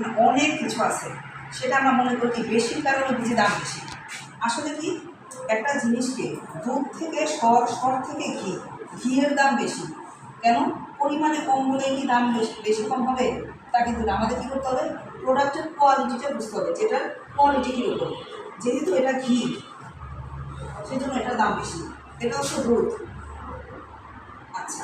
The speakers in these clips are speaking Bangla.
এখানে অনেক কিছু আছে, সেটা আমরা মনে করি বেশির কারণে বুঝি দাম বেশি। আসলে কি, একটা জিনিসকে দুধ থেকে সর, সর থেকে ঘি, ঘিয়ের দাম বেশি কেন? পরিমাণে কম হলে কি দাম বেশি কম হবে? তা কিন্তু না। আমাদের কী করতে হবে? প্রোডাক্টের কোয়ালিটিটা বুঝতে হবে, যেটার কোয়ালিটি কীরকম। যেহেতু এটা ঘি, সেই জন্য এটার দাম বেশি। এটা হচ্ছে দুধ। আচ্ছা,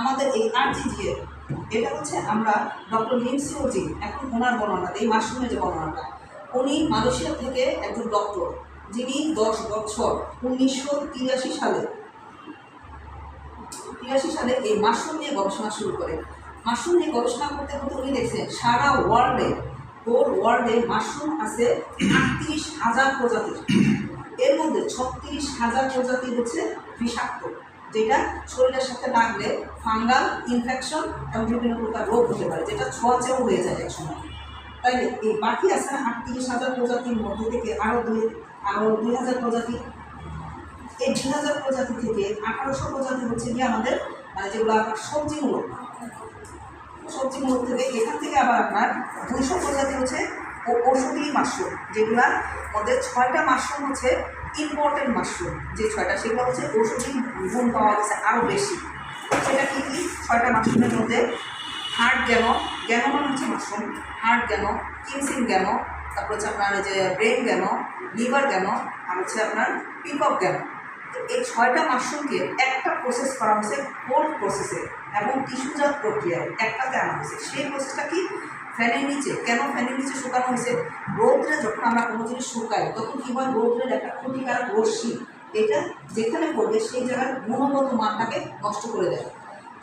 আমাদের এই RGGL, এটা হচ্ছে আমরা ডক্টর লিন্ডসি, এখন ওনার বর্ণনা, এই মাশরুমের যে বর্ণনাটা, উনি মালয়েশিয়া থেকে একজন ডক্টর, যিনি 10 বছর 1983 সালে এই মাশরুম নিয়ে গবেষণা শুরু করেন। মাশরুম নিয়ে গবেষণা করতে করতে উনি দেখছেন সারা হোল ওয়ার্ল্ডে মাশরুম আছে 38,000 প্রজাতির। এর মধ্যে 36,000 প্রজাতি হচ্ছে বিষাক্ত, যেটা শরীরের সাথে লাগলে ফাঙ্গাল ইনফেকশন এবং বিভিন্ন প্রকার রোগ হতে পারে, যেটা ছোঁয়াচেও হয়ে যায় একসময়। তাইলে এই বাকি আছে না 38,000 প্রজাতির মধ্যে থেকে আরও 2,000 প্রজাতি। এই 2,000 প্রজাতি থেকে 1800 প্রজাতি হচ্ছে গিয়ে আমাদের মানে যেগুলো আপনার সবজিমূলক থেকে। এখান থেকে আবার আপনার 200 প্রজাতি হচ্ছে ঔষধি মাশরুম, যেগুলার মধ্যে 6টা মাশরুম হচ্ছে ইম্পর্টেন্ট মাশরুম, যে 6টা সেগুলো হচ্ছে ঔষধি গুণ পাওয়া গেছে আরও বেশি। সেটা কী কী? 6টা মাশরুমের মধ্যে হার্ট গ্যানো মানে হচ্ছে মাশরুম, হার্ট গ্যানো, কিমসিন গ্যানো, তারপর হচ্ছে আপনার যে ব্রেন গ্যানো, লিভার গ্যানো, আর হচ্ছে আপনার পিকক গ্যানো। এই 6টা মাশরুমকে একটা প্রসেস করা হয়েছে কোল্ড প্রসেসে এবং টিস্যুজাত প্রক্রিয়ায় একটাতে আনা হয়েছে। সেই প্রসেসটা কি? ফ্যানের নিচে। কেন ফ্যানের নিচে শুকানো হয়েছে? রৌদ্রে যখন আমরা কোনো জিনিস শুকাই তখন কী হয়, রৌদ্রের একটা ক্ষতিকারক রশ্মি এটা যেখানে পড়বে সেই জায়গার গুণগত মানটাকে নষ্ট করে দেয়।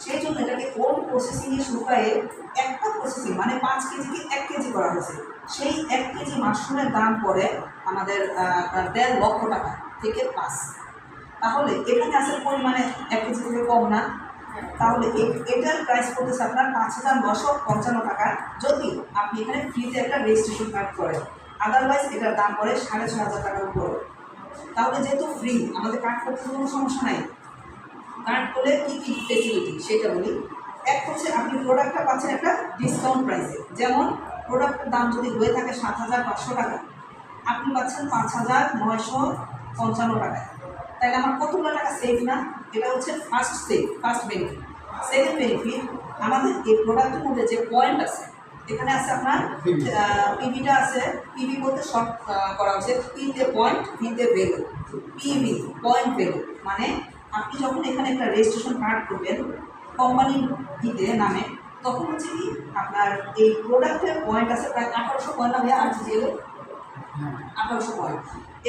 সেই জন্য এটাকে কোল্ড প্রসেসিংয়ে শুকায়ে একটা প্রসেসিং মানে 5 কেজিকে 1 কেজি করা হয়েছে। সেই 1 কেজি মাশরুমের দাম পড়ে আমাদের 1.5 লক্ষ টাকা থেকে প্লাস। তাহলে এখানে আছে পরিমাণে 1 কেজি থেকে কম না। তাহলে এটার প্রাইস পড়তেছে আপনার 5,955 টাকা, যদি আপনি এখানে ফ্রিতে একটা রেজিস্ট্রেশন কার্ড করেন। আদারওয়াইজ এটার দাম পড়ে 6,500 টাকার উপর। তাহলে যেহেতু ফ্রি, আমাদের কার্ড করতে কোনো সমস্যা নাই। কার্ড করলে কী কী ফেসিলিটি সেটা বলি। এক হচ্ছে আপনি প্রোডাক্টটা পাচ্ছেন একটা ডিসকাউন্ট প্রাইসে। যেমন প্রোডাক্টের দাম যদি হয়ে থাকে 7,500 টাকা, আপনি পাচ্ছেন 5,955 টাকায়। তাহলে আমার কতগুলো টাকা সেভ না? এটা হচ্ছে ফার্স্ট বেনিফিট। সেকেন্ড বেনিফিট, আমাদের এই প্রোডাক্টের মধ্যে যে পয়েন্ট আছে, এখানে আছে আপনার পিভিটা আছে। পিভি বলতে শর্ট করা হচ্ছে পিতে পয়েন্ট, ভিতে ভ্যালু। পিভি পয়েন্ট ভ্যালু মানে আপনি যখন এখানে একটা রেজিস্ট্রেশন কার্ড করবেন কোম্পানির ভিতে নামে, তখন হচ্ছে কি আপনার এই প্রোডাক্টের পয়েন্ট আছে প্রায় 1800 পয়েন্ট হবে। আর যে 1800 পয়েন্ট,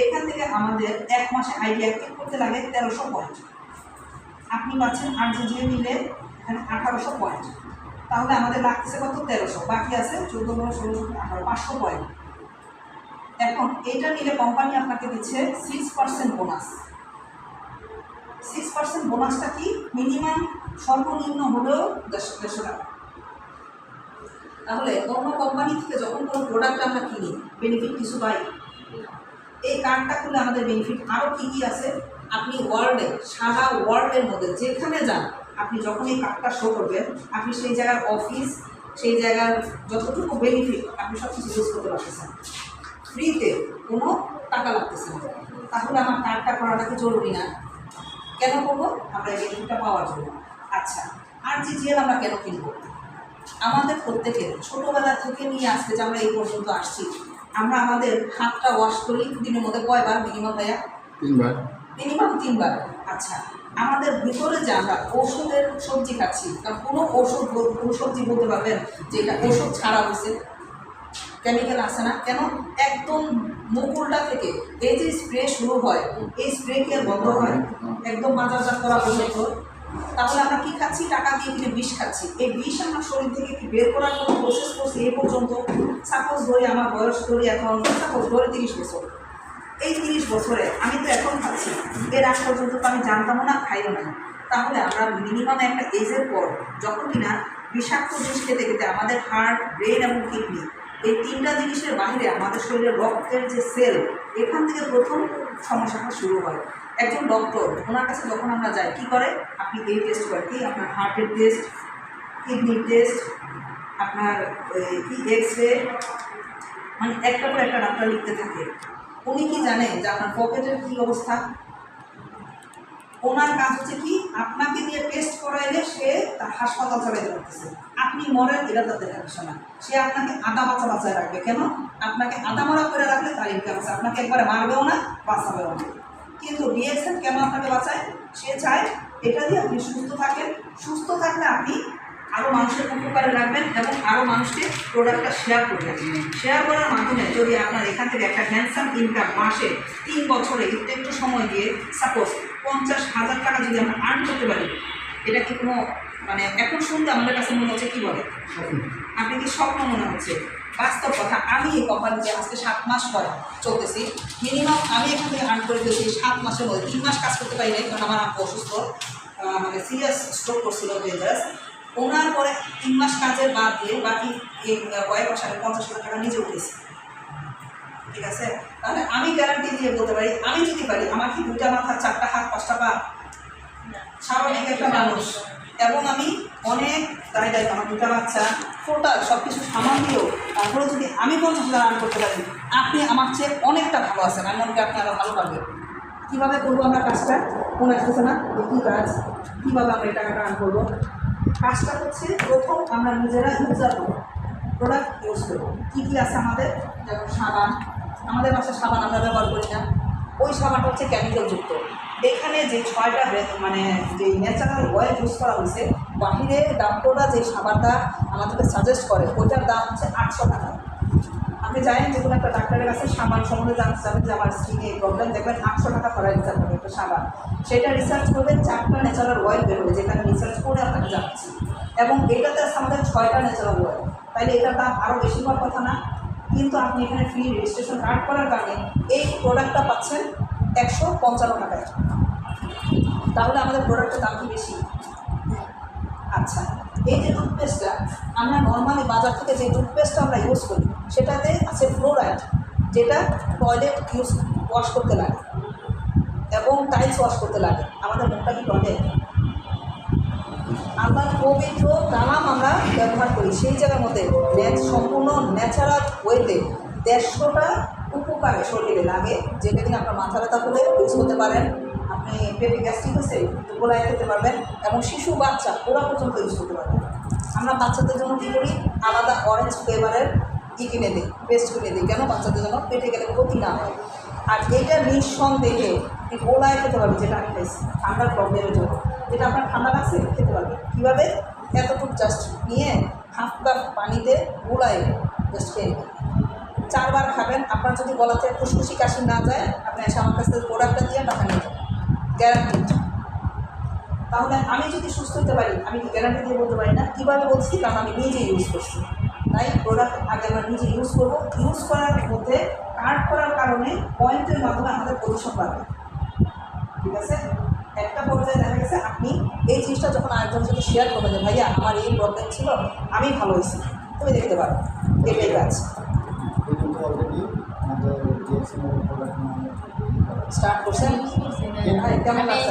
এখান থেকে আমাদের 1 মাসে আইডি অ্যাক্টিভ করতে লাগে 1300 পয়েন্ট। আপনি পাচ্ছেন RGGL নিলে এখানে 1800 পয়েন্ট। তাহলে আমাদের লাগতেছে কত? 1300। বাকি আছে 14, 16, 18, 500 পয়েন্ট। এখন এইটা নিলে কোম্পানি আপনাকে দিচ্ছে 6% বোনাস। 6% বোনাসটা কি? মিনিমাম সর্বনিম্ন হলেও 150 টাকা। তাহলে অন্য কোম্পানি থেকে যখন কোনো প্রোডাক্ট আমরা কিনি, বেনিফিট কিছু পাই। এই কার্ডটা খুলে আমাদের বেনিফিট আরও কী কী আছে? আপনি সারা ওয়ার্ল্ডের মধ্যে যেখানে যান, আপনি যখন এই কার্ডটা শো করবেন, আপনি সেই জায়গার অফিস, সেই জায়গার যতটুকু বেনিফিট আপনি সব কিছু ইউজ করতে পারতেছেন ফ্রিতে, কোনো টাকা লাগতেছে না। তাহলে আমার কার্ডটা করাটা কি জরুরি না? কেন করবো? আমরা এই বেনিফিটটা পাওয়ার জন্য। আচ্ছা, RGGL আমরা কেন কিনবো? আমাদের প্রত্যেকের ছোটোবেলা থেকে নিয়ে আসতে যে আমরা এই পর্যন্ত আসছি, আমরা আমাদের হাতটা ওয়াশ করি দিনের মধ্যে কয়বার মিনিমাম ভাইয়া? 3 বার। মিনিমাম 3 বার। আচ্ছা, আমাদের ভিতরে যে আমরা ওষুধের সবজি খাচ্ছি, কারণ কোনো সবজি বলতে পারবেন যে এটা ওষুধ ছাড়া হয়েছে? কেমিক্যাল আসে না কেন? একদম মুকুলটা থেকে এই যে স্প্রে শুরু হয়, এই স্প্রে কি আর বন্ধ হয়? একদম বাজারজাত করা পর্যন্ত। তাহলে আমরা কি খাচ্ছি? টাকা দিয়ে কিনে বিষ খাচ্ছি। এই বিষ আমার শরীর থেকে কি বের করার কোনো প্রসেস করছি এই পর্যন্ত? সাপোজ ধরি আমার বয়স ধরি এখন, সাপোজ ধরে 30 বছর। এই 30 বছরে আমি তো এখন খাচ্ছি, এর আগ পর্যন্ত তো আমি জানতামও না, খাইও না। তাহলে আমরা মিনিমাম একটা এজের পর যখন কিনা বিষাক্ত জিনিস খেতে খেতে আমাদের হার্ট, ব্রেন এবং কিডনি, এই 3টা জিনিসের বাইরে আমাদের শরীরের রক্তের যে সেল, এখান থেকে প্রথম সমস্যাটা শুরু হয়। একজন ডক্টর, ওনার কাছে যখন আমরা যাই, কী করে? আপনি এই টেস্ট করেন, কি আপনার হার্টের টেস্ট, কিডনির টেস্ট, আপনার কি এক্স-রে, মানে একটা পর একটা ডাক্তার লিখতে থাকে। উনি কি জানেন যে আপনার পকেটের কী অবস্থা? ওনার কাজ হচ্ছে কি আপনাকে দিয়ে টেস্ট করাইলে সে তার হাসপাতাল চালাইতে পারতেছে, আপনি মরেন এটা তার দেখার বিষয় না। সে আপনাকে আধা বাঁচা বাঁচায় রাখবে। কেন? আপনাকে আধা মরা করে রাখলে তার ইনকাম আছে, আপনাকে একবারে মারবেও না বাঁচাবেও না। কিন্তু ডিএক্সএন কেন আপনাকে বাঁচায়? সে চায় এটা দিয়ে আপনি সুস্থ থাকেন, সুস্থ থাকলে আপনি আরও মানুষের উপকারে রাখবেন এবং আরও মানুষকে প্রোডাক্টটা শেয়ার করবেন। শেয়ার করার মাধ্যমে যদি আপনার এখান থেকে একটা হ্যান্ডসাম ইনকাম মাসে 3 বছরে একটু একটু সময় দিয়ে সাপোজ 50,000 টাকা যদি আমরা আর্ন করতে পারি, এটা কি কোনো মানে এখন শুনতে আমাদের কাছে মনে হচ্ছে কী বলে, আপনি কি স্বপ্ন মনে হচ্ছে? বাস্তব কথা, আমি এই কোম্পানিতে আজকে 7 মাস পর চলতেছি। মিনিমাম আমি এখান থেকে আর্ন করে দিয়েছি 7 মাসের মধ্যে 3 মাস কাজ করতে পারি নাই, কারণ আমার আম্মু অসুস্থ, মানে সিরিয়াস স্ট্রোক করছিল ডেঞ্জারাস। ওনার পরে 3 মাস কাজের বাদ দিয়ে বাকি এই কয়েক মাস আমি 50,000 টাকা নিজে উঠেছি। ঠিক আছে, তাহলে আমি গ্যারান্টি দিয়ে বলতে পারি আমি যদি পারি, আমার কি 2টা মাথা 4টা হাত 5টা পা, স্বাভাবিক একটা মানুষ, এবং আমি অনেক দায়িত্ব, আমার 2টা বাচ্চা, টোটাল সব কিছু সামান দিয়েও তারপরে যদি আমি 50,000 আর্ন করতে পারি, আপনি আমার চেয়ে অনেকটা ভালো আছেন। আমি মনে করি আপনি আরও ভালো পারবেন। কীভাবে করবো আমরা কাজটা? মনে আসতেছে না? কী কাজ, কীভাবে আমরা এই টাকাটা আর্ন করবো? কাজটা হচ্ছে প্রথম আমরা নিজেরা ইউজার করবো, প্রোডাক্ট ইউজ করবো। কী কী আছে আমাদের? যেমন সাবান, আমাদের বাসায় সাবান আমরা ব্যবহার করি না, ওই সাবানটা হচ্ছে কেমিক্যালযুক্ত। এখানে যে 6টা মানে যে ন্যাচারাল অয়েল ইউজ করা হয়েছে, বাহিরে ডাক্তাররা যে সাবানটা আমাদেরকে সাজেস্ট করে ওইটার দাম হচ্ছে 800 টাকা। আপনি জানেন যে কোনো একটা ডাক্তারের কাছে সাবান সম্বন্ধে জানতে চাবেন যে আমার স্কিনে এই প্রবলেম, দেখবেন 800 টাকা খরচ দিতে হবে একটা সাবান। সেটা রিসার্চ করবেন, 4টা ন্যাচারাল অয়েল বেরোবে, যেখানে রিসার্চ করে আপনাকে জানাচ্ছি, এবং এটাতে আছে আমাদের 6টা ন্যাচারাল অয়েল। তাইলে এটার দাম আরও বেশি হওয়ার কথা না? কিন্তু আপনি এখানে ফ্রি রেজিস্ট্রেশন কার্ড করার কারণে এই প্রোডাক্টটা পাচ্ছেন 155 টাকায়। তাহলে আমাদের প্রোডাক্টের দাম কি বেশি? আচ্ছা, এই যে টুথপেস্টটা আমরা নর্মালি বাজার থেকে যে টুথপেস্টটা আমরা ইউজ করি সেটাতে আছে ফ্লোরাইড, যেটা টয়লেট ওয়াশ করতে লাগে এবং টাইলস ওয়াশ করতে লাগে। আমাদের মুখটা কি টয়লেট? আমরা পবিত্র কালাম আমরা ব্যবহার করি, সেই জায়গার মধ্যে সম্পূর্ণ ন্যাচারাল ওয়েতে 150টা উপকারে শরীরে লাগে, যেটা কিনা আপনার মাথা ব্যথা করে ইউজ করতে পারেন, আপনি পেটে গ্যাস্ট্রিক হচ্ছে গোলায় খেতে পারবেন, এবং শিশু বাচ্চা ওরা পর্যন্ত ইউজ করতে পারবেন। আমরা বাচ্চাদের জন্য কী করি? আলাদা অরেঞ্জ ফ্লেভারের কিনে দিই, পেস্ট কিনে দিই, কেন? বাচ্চাদের জন্য পেটে গেলে ক্ষতি না হয়। আর এইটা নিঃসন্দেহে গোলায় খেতে পারবে, যেটা আমি খাইছি ঠান্ডার প্রবলেমের জন্য। যেটা আপনার ঠান্ডা লাগছে খেতে পারবে। কীভাবে? এতটুকু জাস্ট নিয়ে হাফ কাপ পানিতে গোলায় জাস্ট খেয়ে নেবেন, 4 বার খাবেন। আপনার যদি গলাতে খুশখুশি কাশি না যায়, আপনি এসে আমার কাছ থেকে প্রোডাক্টটা দিয়ে টাকা নিয়ে যাবেন, গ্যারান্টি। তাহলে আমি যদি সুস্থ হতে পারি, আমি কি গ্যারান্টি দিয়ে বলতে পারি না? কীভাবে বলছি? কারণ আমি নিজে ইউজ করছি। তাই প্রোডাক্ট আগে আমরা নিজে ইউজ করবো। ইউজ করার মধ্যে কার্ড করার কারণে পয়েন্টের মাধ্যমে আমাদের পজিশন বাড়বে। ঠিক আছে, একটা পর্যায়ে দেখা গেছে আপনি এই জিনিসটা যখন আরেকজনের সাথে শেয়ার করবেন যে ভাইয়া আমার এই প্রবলেম ছিল, আমি ভালো হয়েছি, তুমি দেখতে পারো, এটাই কাজ। স্টার্ট করছেন? কেমন লাগছে?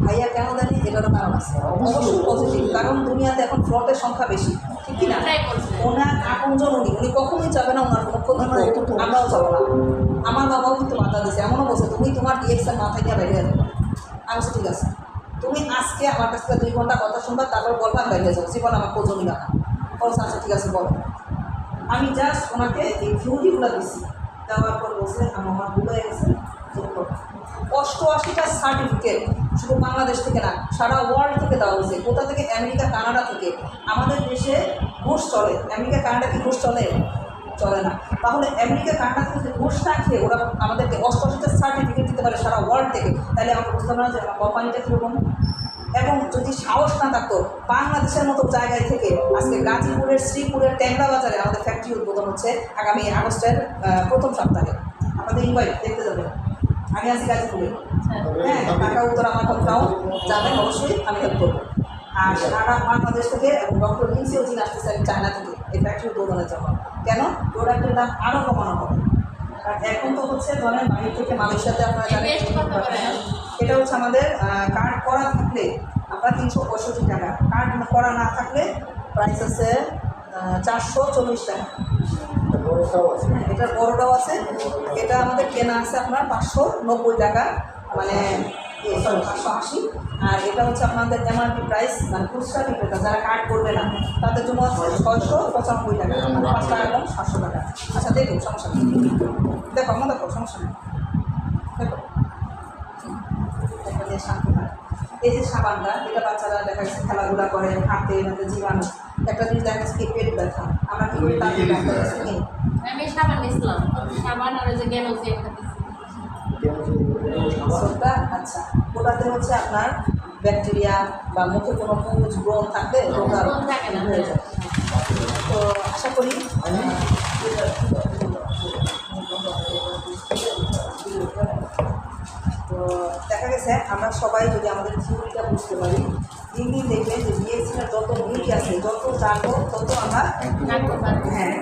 ভাইয়া কেন জানি এটারও কারণ আছে, অবশ্যই পজিটিভ, কারণ দুনিয়াতে এখন ফ্রডের সংখ্যা বেশি, ঠিক কিনা? ওনার আপনজন উনি কখনোই যাবে না ওনার কোনো ক্ষতি, আমরাও যাবো না। আমার বাবাও কিন্তু মাথা দিয়েছে, এমনও বলছে তুমি তোমার ডিএক্সের মাথায় নিয়ে বেরিয়ে যাবে। আমি বলছি ঠিক আছে, তুমি আজকে আমার কাছ থেকে 2 ঘন্টা কথা শুনবা, তারপর বলবা আমি বেরিয়ে যাবো, জীবন আমার প্রয়োজনই না। বলছে আচ্ছা ঠিক আছে বলো। আমি জাস্ট ওনাকে এই থিওরিগুলো দিচ্ছি, দেওয়ার পর বলছে আমার ভুল হয়ে গেছে। 88টা সার্টিফিকেট শুধু বাংলাদেশ থেকে না, সারা ওয়ার্ল্ড থেকে দেওয়া হয়েছে। কোথা থেকে? আমেরিকা, কানাডা থেকে। আমাদের দেশে ঘুষ চলে, আমেরিকা কানাডা কি ঘুষ চলে? চলে না। তাহলে আমেরিকা কানাডা থেকে ঘুষ না খেয়ে ওরা আমাদেরকে 88টা সার্টিফিকেট দিতে পারে সারা ওয়ার্ল্ড থেকে, তাহলে আমাকে বুঝতে পারা যে আমার কোম্পানিটা কীরকম। এবং যদি সাহস না থাকতো, বাংলাদেশের মতো জায়গায় থেকে আজকে গাজীপুরের শ্রীপুরের ট্যাংরা বাজারে আমাদের ফ্যাক্টরি উদ্বোধন হচ্ছে আগামী আগস্টের প্রথম সপ্তাহে। আমাদের ইনভাইট দেখতে যাবেন। আমি আছি গাজীপুরে, হ্যাঁ, টাকা উত্তর আমার কথাও যাবেন, অবশ্যই আমি হেল্প করবো। আর সারা বাংলাদেশ থেকে এবং ডক্টর লিন্সিও যিনি আসতেছেন চায়না থেকে এই ফ্যাক্টরি উদ্বোধনের জন্য। কেন? প্রোডাক্টের দাম আরও কমানো হবে। আর এখন তো হচ্ছে ধরেন বাড়ি থেকে মালয়েশিয়াতে আপনারা জানেন Invest করতে পারেন। এটা হচ্ছে আমাদের কার্ড করা থাকলে আপনার 365 টাকা, কার্ড করা না থাকলে প্রাইস আছে 440 টাকা। হ্যাঁ, এটার বড়টাও আছে, এটা আমাদের কেনা আছে আপনার 590 টাকা, মানে 580। আর এটা হচ্ছে আপনাদের এমআরপি প্রাইস, মানে খুচরা বিক্রেতা যারা কার্ড করবে না তাদের জন্য আছে 695 টাকা, মানে 5 টাকা কম 700 টাকা। আচ্ছা দেখুন, সমস্যা নেই, দেখো আমার দেখো, সমস্যা নেই, দেখো একটা যে শান্তি হয়। এই যে সাবানটা, এটা বাচ্চারা দেখা যাচ্ছে খেলাধুলা করে, হাতে আমাদের জীবাণু, একটা জিনিস দেখা যাচ্ছে কি পেট ব্যথা, আমরা কি করি তার ডাক্তার কাছে নিই। আমি সাবান নিয়েছিলাম, সাবান আর ওই যে গ্যালোজি একটা দিচ্ছি। সোপটা, আচ্ছা, ওটাতে হচ্ছে আপনার ব্যাকটেরিয়া বা মুখে কোনো পুঁজ ব্রণ থাকলে ওটা ব্রণ থাকে না। হয়ে যায়। তো আশা করি তো দেখা গেছে আমরা সবাই যদি আমাদের থিওরিটা বুঝতে পারি, দিন দিন দেখবেন যে বিএসসির যত বই আছে, যত জানবো তত আমরা রাখতে পারবো। হ্যাঁ